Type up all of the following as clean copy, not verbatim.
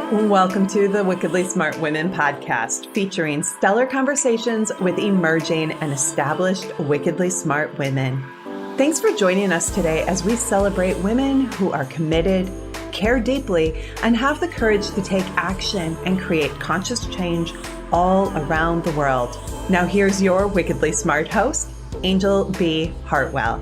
Welcome to the Wickedly Smart Women podcast, featuring stellar conversations with emerging and established wickedly smart women. Thanks for joining us today as we celebrate women who are committed, care deeply, and have the courage to take action and create conscious change all around the world. Now here's your wickedly smart host, Anjel B. Hartwell.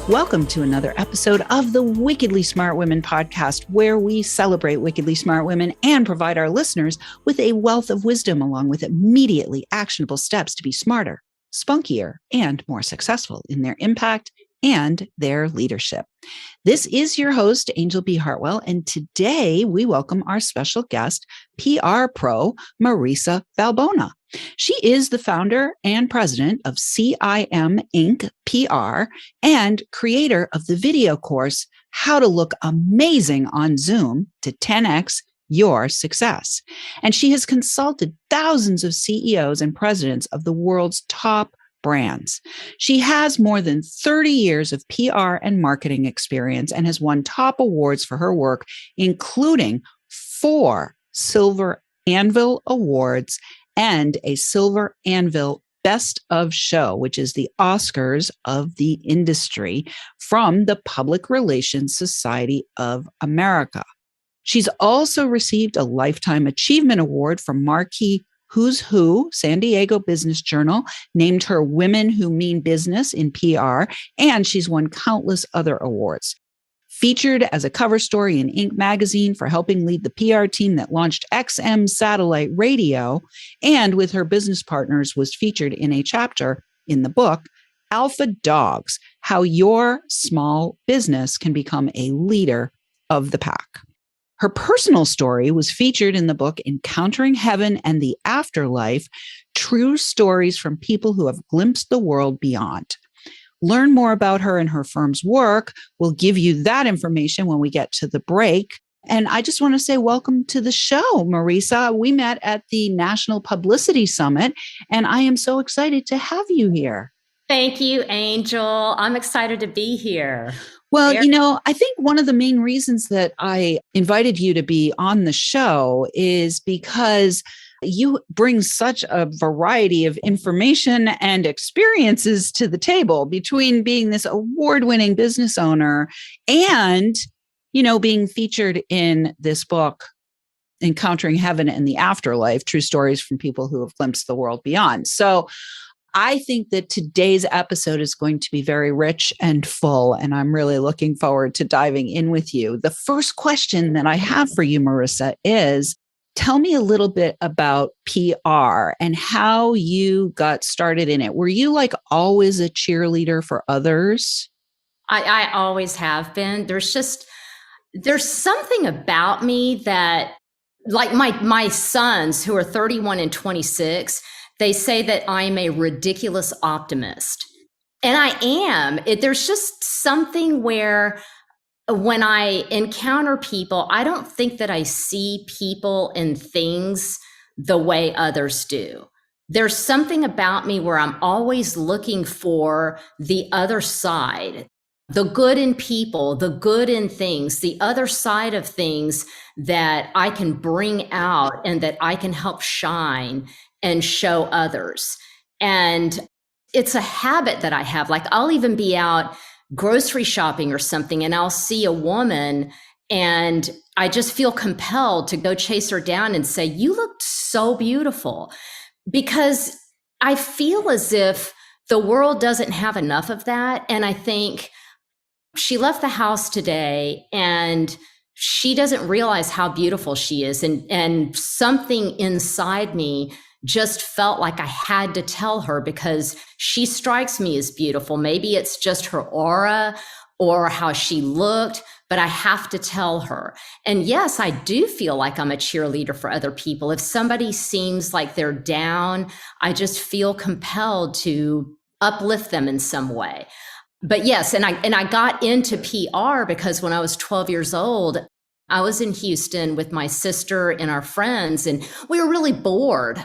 Welcome to another episode of the Wickedly Smart Women podcast, where we celebrate wickedly smart women and provide our listeners with a wealth of wisdom along with immediately actionable steps to be smarter, spunkier, and more successful in their impact and their leadership. This is your host, Anjel B. Hartwell, and today we welcome our special guest, PR pro Marisa Vallbona. She is the founder and president of CIM Inc. PR and creator of the video course, How to Look Amazing on Zoom to 10X Your Success. And she has consulted thousands of CEOs and presidents of the world's top brands. She has more than 30 years of PR and marketing experience and has won top awards for her work, including 4 Silver Anvil Awards and a Silver Anvil Best of Show, which is the Oscars of the industry, from the Public Relations Society of America. She's also received a Lifetime Achievement Award from Marquee Who's Who, San Diego Business Journal, named her Women Who Mean Business in PR, and she's won countless other awards. Featured as a cover story in Inc. magazine for helping lead the PR team that launched XM satellite radio, and with her business partners was featured in a chapter in the book, Alpha Dogs, How Your Small Business Can Become a Leader of the Pack. Her personal story was featured in the book Encountering Heaven and the Afterlife, True Stories from People Who Have Glimpsed the World Beyond. Learn more about her and her firm's work. We'll give you that information when we get to the break. And I just want to say welcome to the show, Marisa. We met at the National Publicity Summit, and I am so excited to have you here. Thank you, Anjel. I'm excited to be here. Well, I think one of the main reasons that I invited you to be on the show is because you bring such a variety of information and experiences to the table, between being this award-winning business owner and, being featured in this book, Encountering Heaven and the Afterlife, True Stories from People Who Have Glimpsed the World Beyond. So I think that today's episode is going to be very rich and full, and I'm really looking forward to diving in with you. The first question that I have for you, Marisa, is tell me a little bit about PR and how you got started in it. Were you always a cheerleader for others? I always have been. There's something about me that, like my sons who are 31 and 26, they say that I'm a ridiculous optimist. And I am. There's just something where when I encounter people, I don't think that I see people and things the way others do. There's something about me where I'm always looking for the other side, the good in people, the good in things, the other side of things that I can bring out and that I can help shine and show others. And it's a habit that I have. I'll even be out grocery shopping or something, and I'll see a woman and I just feel compelled to go chase her down and say, "You look so beautiful," because I feel as if the world doesn't have enough of that. And I think she left the house today and she doesn't realize how beautiful she is. And something inside me just felt like I had to tell her, because she strikes me as beautiful. Maybe it's just her aura or how she looked, but I have to tell her. And yes, I do feel like I'm a cheerleader for other people. If somebody seems like they're down, I just feel compelled to uplift them in some way. But yes, and I got into PR because when I was 12 years old, I was in Houston with my sister and our friends, and we were really bored.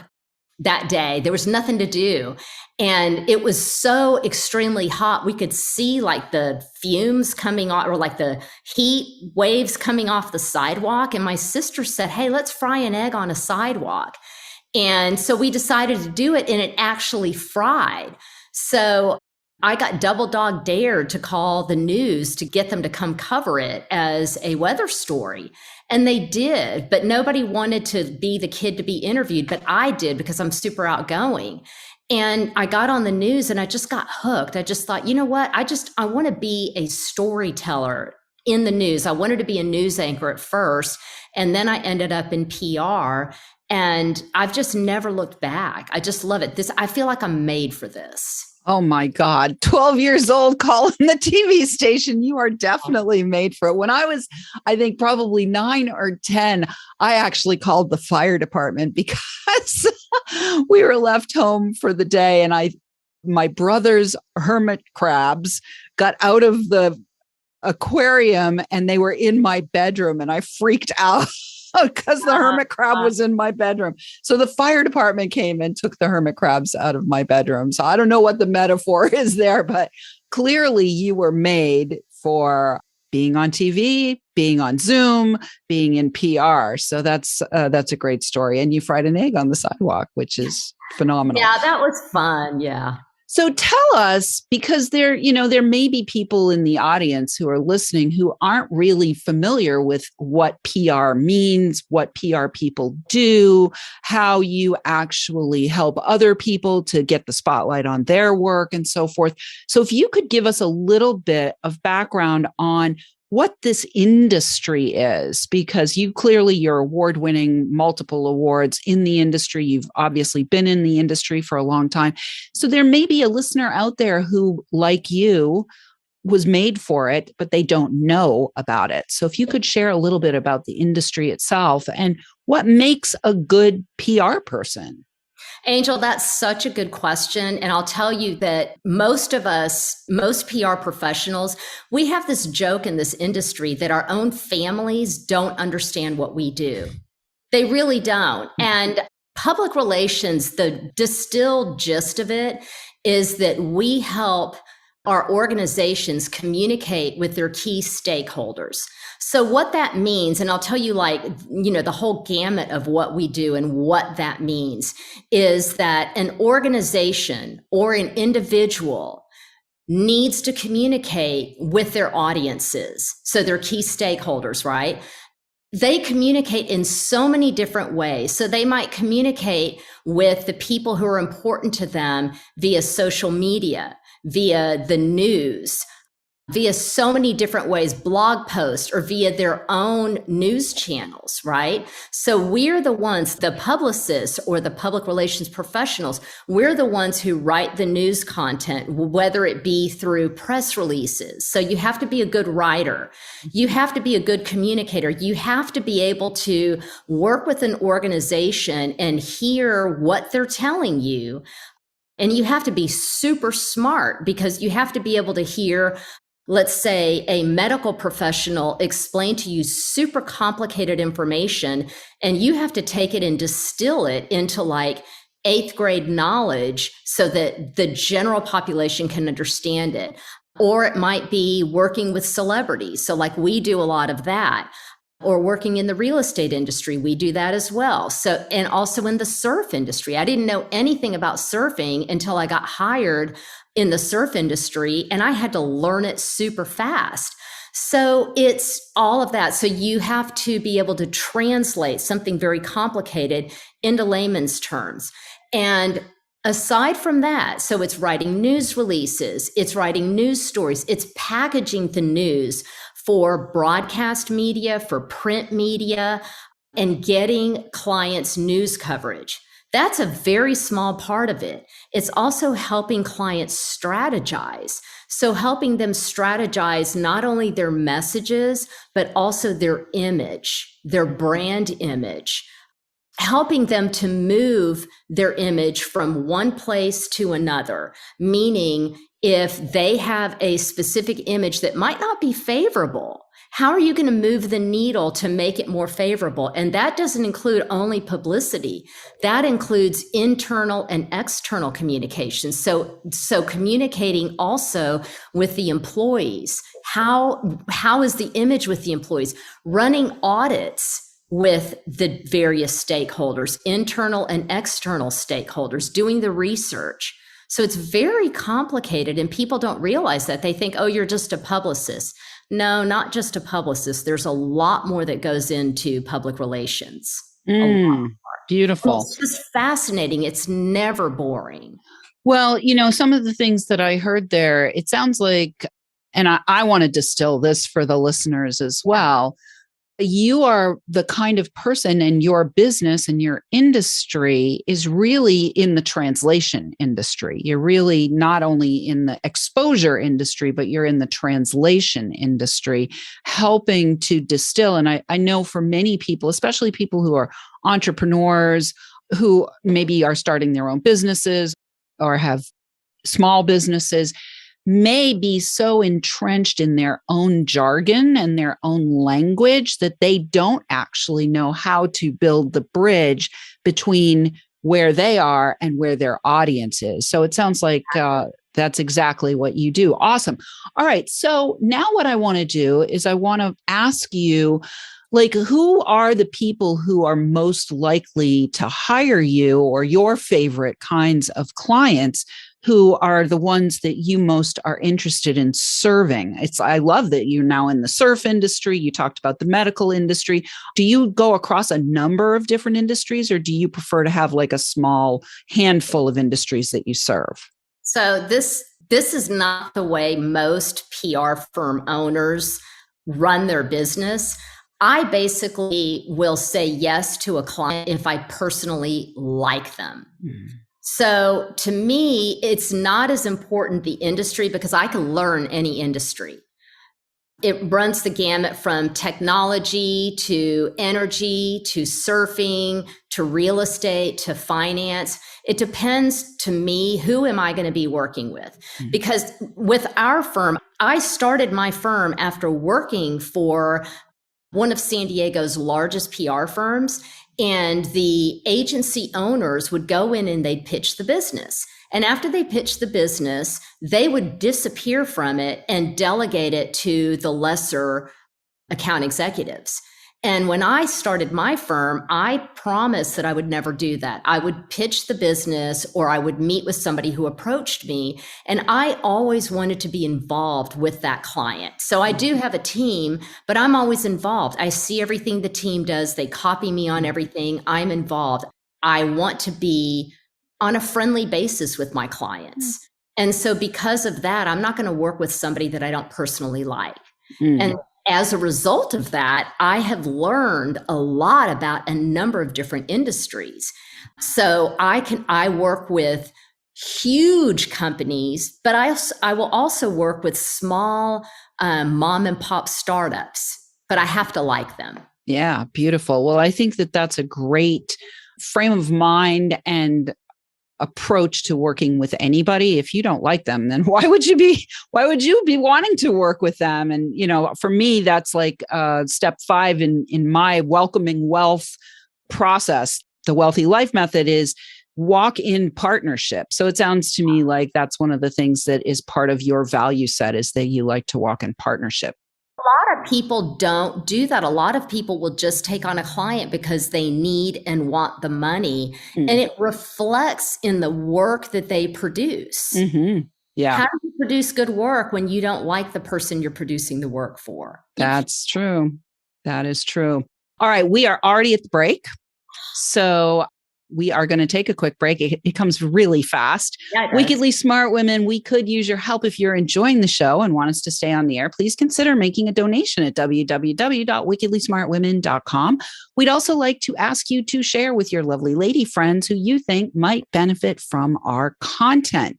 that day. There was nothing to do. And it was so extremely hot. We could see like the fumes coming off, or like the heat waves coming off the sidewalk. And my sister said, hey, let's fry an egg on a sidewalk. And so we decided to do it, and it actually fried. So I got double dog dared to call the news to get them to come cover it as a weather story. And they did, but nobody wanted to be the kid to be interviewed, but I did because I'm super outgoing. And I got on the news and I just got hooked. I just thought, you know what? I want to be a storyteller in the news. I wanted to be a news anchor at first, and then I ended up in PR, and I've just never looked back. I just love it. I feel like I'm made for this. Oh my God, 12 years old, calling the TV station. You are definitely made for it. When I was, I think probably 9 or 10, I actually called the fire department because we were left home for the day, and my brother's hermit crabs got out of the aquarium and they were in my bedroom, and I freaked out because the hermit crab was in my bedroom. So the fire department came and took the hermit crabs out of my bedroom. So I don't know what the metaphor is there, but clearly you were made for being on TV, being on Zoom, being in PR. So that's a great story. And you fried an egg on the sidewalk, which is phenomenal. Yeah, that was fun. Yeah. So tell us, because there may be people in the audience who are listening who aren't really familiar with what PR means, what PR people do, how you actually help other people to get the spotlight on their work and so forth. So if you could give us a little bit of background on what this industry is, because you're award-winning, multiple awards in the industry. You've obviously been in the industry for a long time. So there may be a listener out there who, like you, was made for it, but they don't know about it. So if you could share a little bit about the industry itself and what makes a good PR person. Anjel, that's such a good question. And I'll tell you that most of us, most PR professionals, we have this joke in this industry that our own families don't understand what we do. They really don't. And public relations, the distilled gist of it is that we help our organizations communicate with their key stakeholders. So what that means, and I'll tell you the whole gamut of what we do and what that means, is that an organization or an individual needs to communicate with their audiences. So their key stakeholders, right? They communicate in so many different ways. So they might communicate with the people who are important to them via social media, via the news, via so many different ways, blog posts, or via their own news channels, right? So we're the ones, the publicists or the public relations professionals, we're the ones who write the news content, whether it be through press releases. So you have to be a good writer. You have to be a good communicator. You have to be able to work with an organization and hear what they're telling you. And you have to be super smart because you have to be able to hear, let's say, a medical professional explain to you super complicated information, and you have to take it and distill it into like 8th grade knowledge so that the general population can understand it. Or it might be working with celebrities. So like we do a lot of that. Or working in the real estate industry, we do that as well. So, and also in the surf industry. I didn't know anything about surfing until I got hired in the surf industry, and I had to learn it super fast. So it's all of that. So you have to be able to translate something very complicated into layman's terms. And aside from that, so it's writing news releases, it's writing news stories, it's packaging the news for broadcast media, for print media, and getting clients news coverage. That's a very small part of it. It's also helping clients strategize. So helping them strategize not only their messages, but also their image, their brand image, helping them to move their image from one place to another, meaning if they have a specific image that might not be favorable How are you going to move the needle to make it more favorable? And that doesn't include only publicity. That includes internal and external communication. So communicating also with the employees. How is the image with the employees? Running audits with the various stakeholders, internal and external stakeholders, doing the research. So it's very complicated, and people don't realize that. They think, oh, you're just a publicist. No, not just a publicist. There's a lot more that goes into public relations. Beautiful. It's just fascinating. It's never boring. Well, some of the things that I heard there, it sounds like, and I want to distill this for the listeners as well. You are the kind of person, and your business and your industry is really in the translation industry. You're really not only in the exposure industry, but you're in the translation industry, helping to distill. And I know for many people, especially people who are entrepreneurs, who maybe are starting their own businesses or have small businesses, may be so entrenched in their own jargon and their own language that they don't actually know how to build the bridge between where they are and where their audience is. So it sounds like that's exactly what you do. Awesome. All right. So now what I want to do is I want to ask you, who are the people who are most likely to hire you, or your favorite kinds of clients who are the ones that you most are interested in serving? I love that you're now in the surf industry. You talked about the medical industry. Do you go across a number of different industries, or do you prefer to have a small handful of industries that you serve? So this is not the way most PR firm owners run their business. I basically will say yes to a client if I personally like them. So to me, it's not as important the industry, because I can learn any industry. It runs the gamut from technology to energy to surfing to real estate to finance. It depends, to me, who am I going to be working with? Because with our firm, I started my firm after working for one of San Diego's largest PR firms. And the agency owners would go in and they'd pitch the business. And after they pitched the business, they would disappear from it and delegate it to the lesser account executives. And when I started my firm, I promised that I would never do that. I would pitch the business, or I would meet with somebody who approached me. And I always wanted to be involved with that client. So I do have a team, but I'm always involved. I see everything the team does. They copy me on everything. I'm involved. I want to be on a friendly basis with my clients. And so because of that, I'm not going to work with somebody that I don't personally like. And as a result of that, I have learned a lot about a number of different industries. So I work with huge companies, but I will also work with small mom and pop startups, but I have to like them. Yeah, beautiful. Well, I think that that's a great frame of mind and approach to working with anybody. If you don't like them, then why would you be wanting to work with them? And, for me, that's step 5 in my welcoming wealth process. The Wealthy Life method is walk in partnership. So it sounds to me like that's one of the things that is part of your value set, is that you like to walk in partnership. A lot of people don't do that. A lot of people will just take on a client because they need and want the money. And it reflects in the work that they produce. Yeah. How do you produce good work when you don't like the person you're producing the work for? That's true. That is true. All right. We are already at the break. So we are going to take a quick break. It comes really fast. Yeah, Wickedly Smart Women, we could use your help. If you're enjoying the show and want us to stay on the air, please consider making a donation at www.wickedlysmartwomen.com. We'd also like to ask you to share with your lovely lady friends who you think might benefit from our content.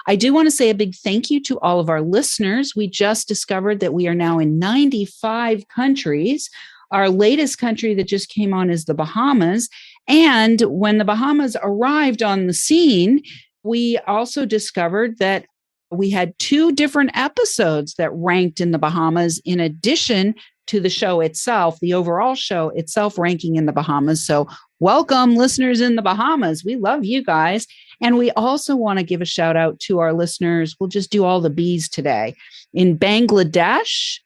I do want to say a big thank you to all of our listeners. We just discovered that we are now in 95 countries. Our latest country that just came on is the Bahamas. And when the Bahamas arrived on the scene, we also discovered that We had 2 different episodes that ranked in the Bahamas, in addition to the show itself, the overall show itself ranking in the Bahamas. So welcome, listeners in the Bahamas. We love you guys. And we also want to give a shout out to our listeners. We'll just do all the B's today, in Bangladesh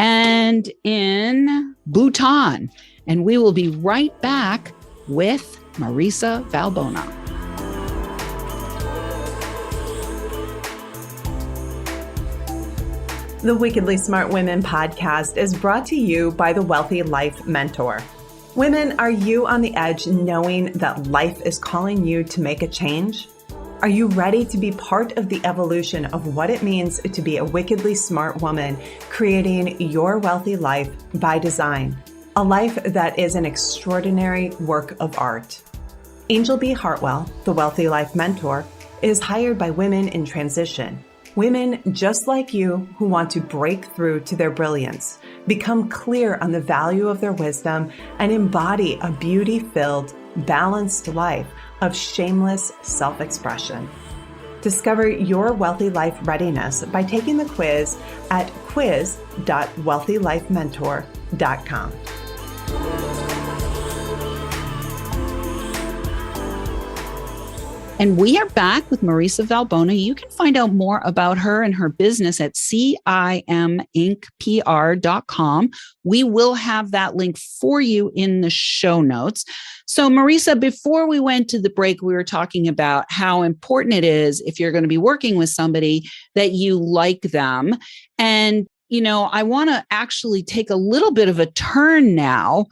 and in Bhutan. And we will be right back with Marisa Vallbona. The Wickedly Smart Women podcast is brought to you by the Wealthy Life Mentor. Women, are you on the edge knowing that life is calling you to make a change? Are you ready to be part of the evolution of what it means to be a wickedly smart woman, creating your wealthy life by design? A life that is an extraordinary work of art. Angel B. Hartwell, the Wealthy Life Mentor, is hired by women in transition. Women just like you who want to break through to their brilliance, become clear on the value of their wisdom, and embody a beauty-filled, balanced life of shameless self-expression. Discover your wealthy life readiness by taking the quiz at quiz.wealthylifementor.com. And we are back with Marisa Vallbona. You can find out more about her and her business at CIMincpr.com. We will have that link for you in the show notes. So Marisa, before we went to the break, we were talking about how important it is, if you're going to be working with somebody, that you like them. And, I want to actually take a little bit of a turn now,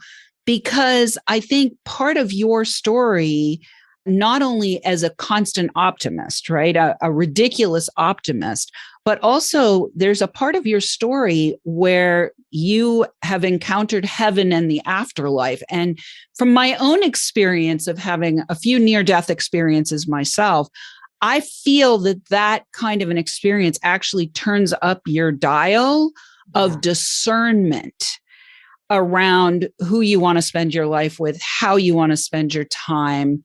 because I think part of your story, not only as a constant optimist, right? A ridiculous optimist, but also there's a part of your story where you have encountered heaven and the afterlife. And from my own experience of having a few near-death experiences myself, I feel that kind of an experience actually turns up your dial of discernment around who you want to spend your life with, how you want to spend your time,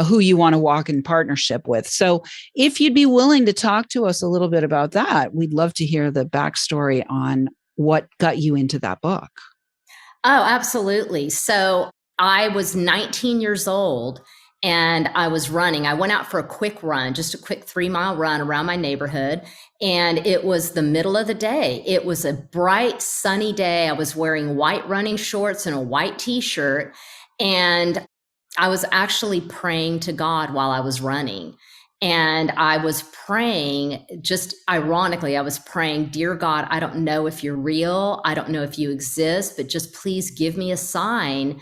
who you want to walk in partnership with. So if you'd be willing to talk to us a little bit about that, we'd love to hear the backstory on what got you into that book. Oh, absolutely. So I was 19 years old and I was running. I went out for a quick run, just a quick 3-mile run around my neighborhood. And it was the middle of the day. It was a bright, sunny day. I was wearing white running shorts and a white t-shirt. And I was actually praying to God while I was running. And I was praying, just ironically, I was praying, dear God, I don't know if you're real. I don't know if you exist, but just please give me a sign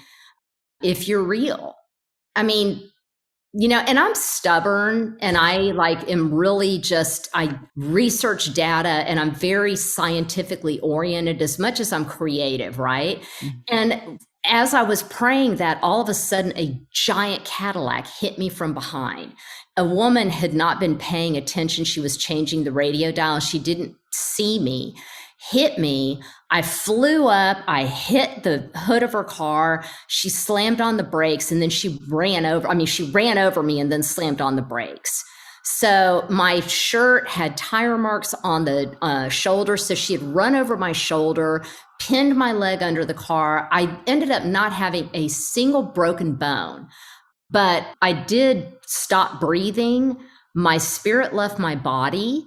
if you're real. I mean, and I'm stubborn and I am really I research data and I'm very scientifically oriented as much as I'm creative, right? Mm-hmm. And as I was praying that, all of a sudden, a giant Cadillac hit me from behind. A woman had not been paying attention. She was changing the radio dial. She didn't see me, hit me. I flew up. I hit the hood of her car. She slammed on the brakes and then she ran over me and then slammed on the brakes. So my shirt had tire marks on the shoulder. So she had run over my shoulder, pinned my leg under the car. I ended up not having a single broken bone, but I did stop breathing. My spirit left my body.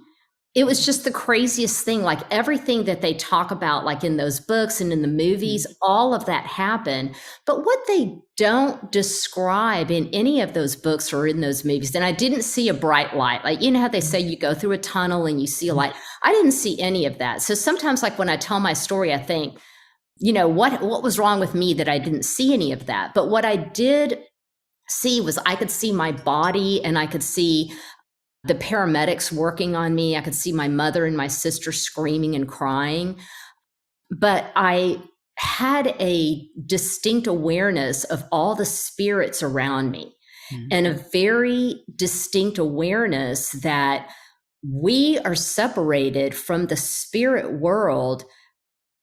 It was just the craziest thing, everything that they talk about, in those books and in the movies, all of that happened. But what they don't describe in any of those books or in those movies, and I didn't see a bright light. How they say you go through a tunnel and you see a light. I didn't see any of that. So sometimes when I tell my story, I think, what was wrong with me that I didn't see any of that? But what I did see was I could see my body and I could see the paramedics working on me. I could see my mother and my sister screaming and crying. But I had a distinct awareness of all the spirits around me, and a very distinct awareness that we are separated from the spirit world.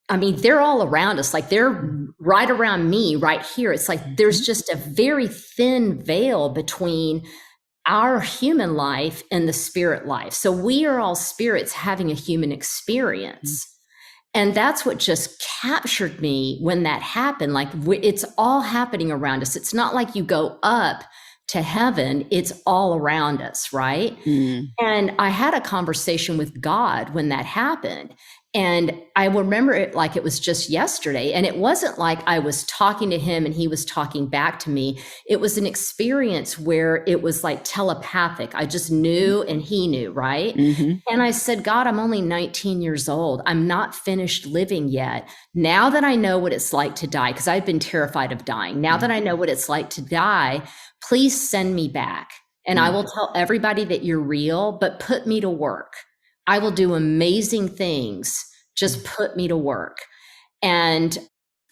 I mean, they're all around us, they're right around me right here. It's there's just a very thin veil between our human life and the spirit life. So we are all spirits having a human experience. And that's what just captured me when that happened. Like it's all happening around us. It's not like you go up to heaven, it's all around us, right? And I had a conversation with God when that happened. And I remember it like it was just yesterday. And it wasn't like I was talking to him and he was talking back to me. It was an experience where it was like telepathic. I just knew and he knew, right? And I said, God, I'm only 19 years old. I'm not finished living yet. Now that I know what it's like to die, because I've been terrified of dying. Now that I know what it's like to die, please send me back. And I will tell everybody that you're real, but put me to work. I will do amazing things. Just put me to work. And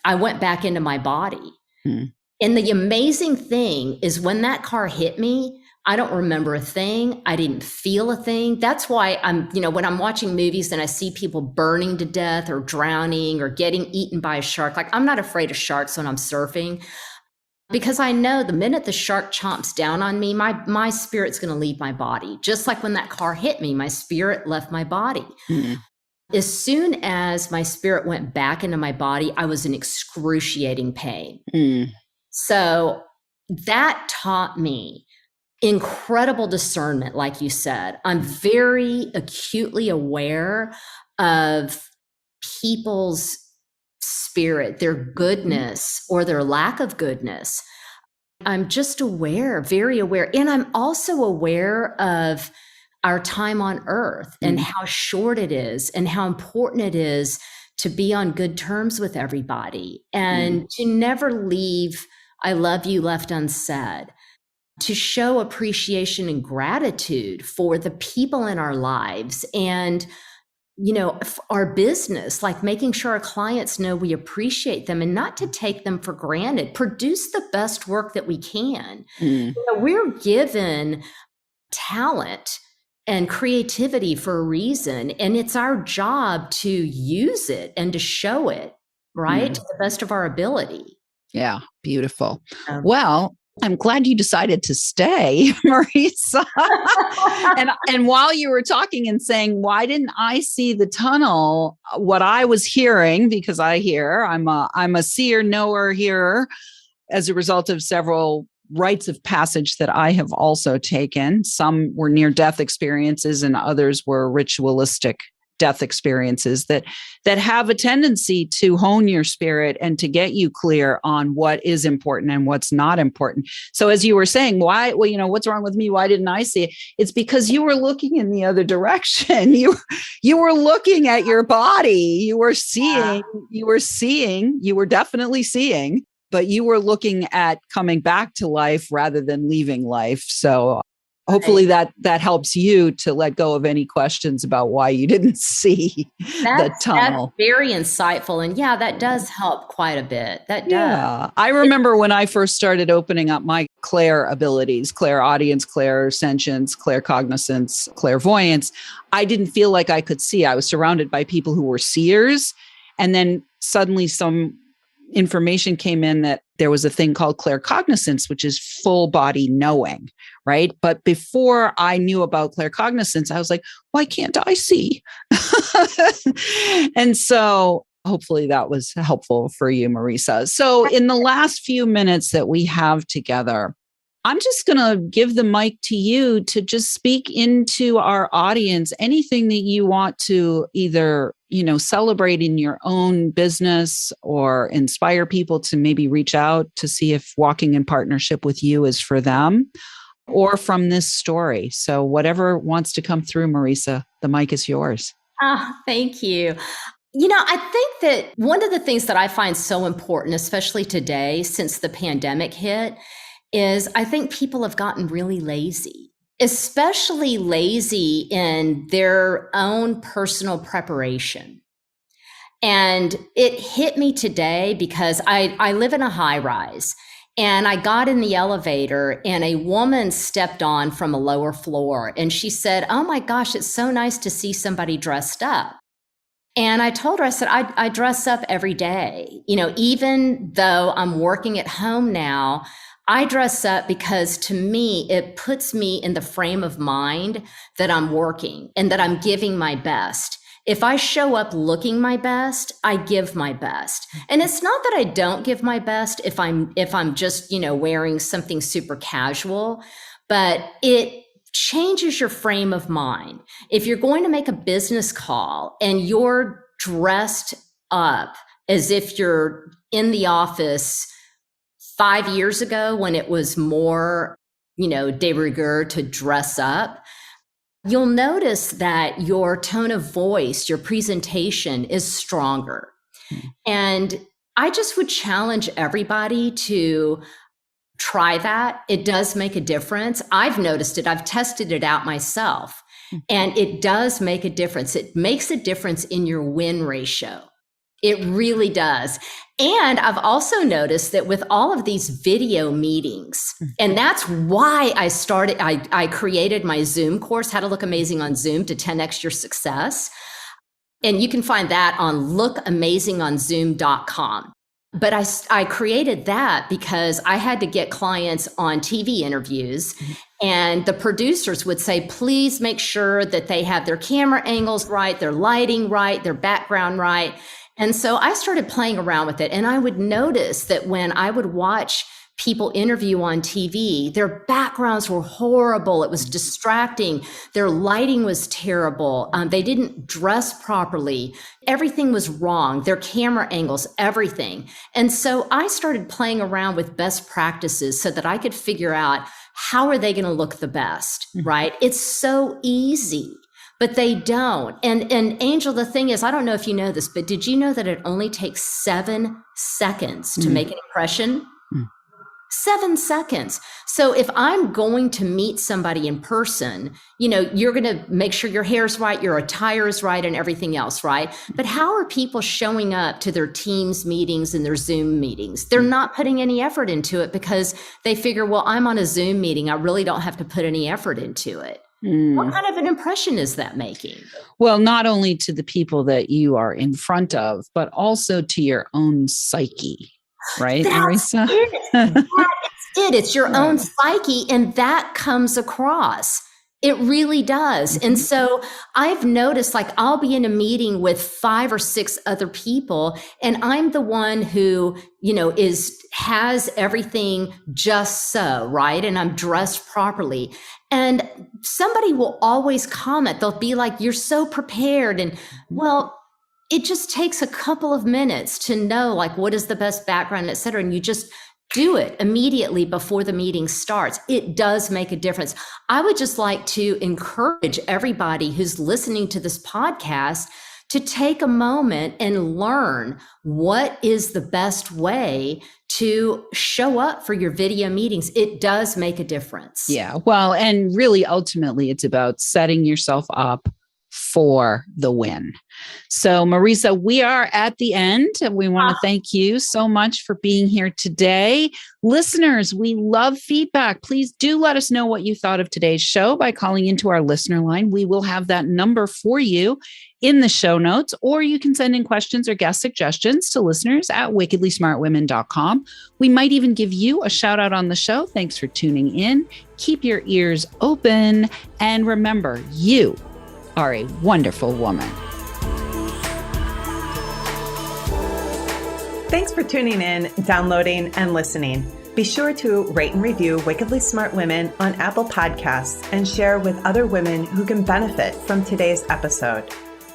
I went back into my body. And the amazing thing is when that car hit me, I don't remember a thing. I didn't feel a thing. That's why when I'm watching movies and I see people burning to death or drowning or getting eaten by a shark, like I'm not afraid of sharks when I'm surfing. Because I know the minute the shark chomps down on me, my spirit's going to leave my body. Just like when that car hit me, my spirit left my body. As soon as my spirit went back into my body, I was in excruciating pain. So that taught me incredible discernment, like you said. I'm very acutely aware of people's spirit, their goodness or their lack of goodness. I'm just aware, very aware. And I'm also aware of our time on earth and how short it is and how important it is to be on good terms with everybody and to never leave I love you left unsaid, to show appreciation and gratitude for the people in our lives and our business, like making sure our clients know we appreciate them and not to take them for granted. Produce the best work that we can. We're given talent and creativity for a reason, and it's our job to use it and to show it, right, to the best of our ability. Yeah, beautiful. Well, I'm glad you decided to stay, Marisa. and while you were talking and saying, why didn't I see the tunnel? What I was hearing, because I'm a seer, knower, hearer, as a result of several rites of passage that I have also taken. Some were near-death experiences and others were ritualistic death experiences that have a tendency to hone your spirit and to get you clear on what is important and what's not important. So as you were saying, what's wrong with me? Why didn't I see it? It's because you were looking in the other direction. You were looking at your body. You were definitely seeing, but you were looking at coming back to life rather than leaving life. So hopefully that helps you to let go of any questions about why you didn't see the tunnel. That's very insightful. And that does help quite a bit. That does. Yeah. I remember when I first started opening up my clair abilities, clairaudience, clairsentience, claircognizance, clairvoyance, I didn't feel like I could see. I was surrounded by people who were seers. And then suddenly some information came in that there was a thing called claircognizance, which is full body knowing, right? But before I knew about claircognizance, I was like, why can't I see? And so hopefully that was helpful for you, Marisa. So in the last few minutes that we have together, I'm just going to give the mic to you to just speak into our audience, anything that you want to either, celebrate in your own business or inspire people to maybe reach out to see if walking in partnership with you is for them or from this story. So whatever wants to come through, Marisa, the mic is yours. Thank you. I think that one of the things that I find so important, especially today, since the pandemic hit, is I think people have gotten really lazy, especially lazy in their own personal preparation. And it hit me today because I live in a high rise and I got in the elevator and a woman stepped on from a lower floor and she said, "Oh my gosh, it's so nice to see somebody dressed up." And I told her, I said, I dress up every day. Even though I'm working at home now, I dress up because to me, it puts me in the frame of mind that I'm working and that I'm giving my best. If I show up looking my best, I give my best. And it's not that I don't give my best if I'm just, wearing something super casual, but it changes your frame of mind. If you're going to make a business call and you're dressed up as if you're in the office 5 years ago when it was more, de rigueur to dress up, you'll notice that your tone of voice, your presentation is stronger. And I just would challenge everybody to try that. It does make a difference. I've noticed it. I've tested it out myself, and it does make a difference. It makes a difference in your win ratio. It really does. And I've also noticed that with all of these video meetings, and that's why I created my Zoom course, How to Look Amazing on Zoom to 10x Your Success. And you can find that on lookamazingonzoom.com. But I created that because I had to get clients on TV interviews, and the producers would say, please make sure that they have their camera angles right, their lighting right, their background right. And so I started playing around with it, and I would notice that when I would watch people interview on TV, their backgrounds were horrible. It was distracting. Their lighting was terrible. They didn't dress properly. Everything was wrong. Their camera angles, everything. And so I started playing around with best practices so that I could figure out how are they going to look the best, right? It's so easy. But they don't. And Anjel, the thing is, I don't know if you know this, but did you know that it only takes 7 seconds to make an impression? 7 seconds. So if I'm going to meet somebody in person, you're going to make sure your hair's right, your attire is right, and everything else, right? But how are people showing up to their Teams meetings and their Zoom meetings? They're not putting any effort into it because they figure, well, I'm on a Zoom meeting. I really don't have to put any effort into it. What kind of an impression is that making? Well, not only to the people that you are in front of, but also to your own psyche, right, Marisa? That's it. It's your own psyche, and that comes across. It really does. And so I've noticed, I'll be in a meeting with 5 or 6 other people, and I'm the one who, has everything just so, right? And I'm dressed properly. And somebody will always comment. They'll be like, you're so prepared. And well, it just takes a couple of minutes to know, what is the best background, et cetera. And you just do it immediately before the meeting starts. It does make a difference. I would just like to encourage everybody who's listening to this podcast to take a moment and learn what is the best way to show up for your video meetings. It does make a difference. Yeah. Well, and really, ultimately, it's about setting yourself up for the win. So, Marisa, we are at the end. We want to thank you so much for being here today. Listeners, we love feedback. Please do let us know what you thought of today's show by calling into our listener line. We will have that number for you in the show notes, or you can send in questions or guest suggestions to listeners at wickedlysmartwomen.com. We might even give you a shout out on the show. Thanks for tuning in. Keep your ears open. And remember, you are a wonderful woman. Thanks for tuning in, downloading, and listening. Be sure to rate and review Wickedly Smart Women on Apple Podcasts and share with other women who can benefit from today's episode.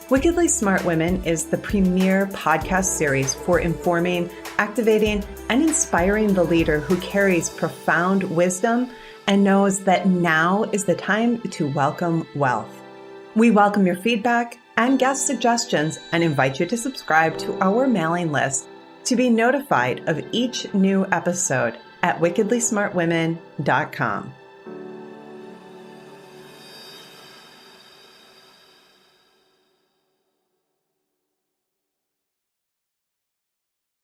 Wickedly Smart Women is the premier podcast series for informing, activating, and inspiring the leader who carries profound wisdom and knows that now is the time to welcome wealth. We welcome your feedback and guest suggestions and invite you to subscribe to our mailing list to be notified of each new episode at wickedlysmartwomen.com.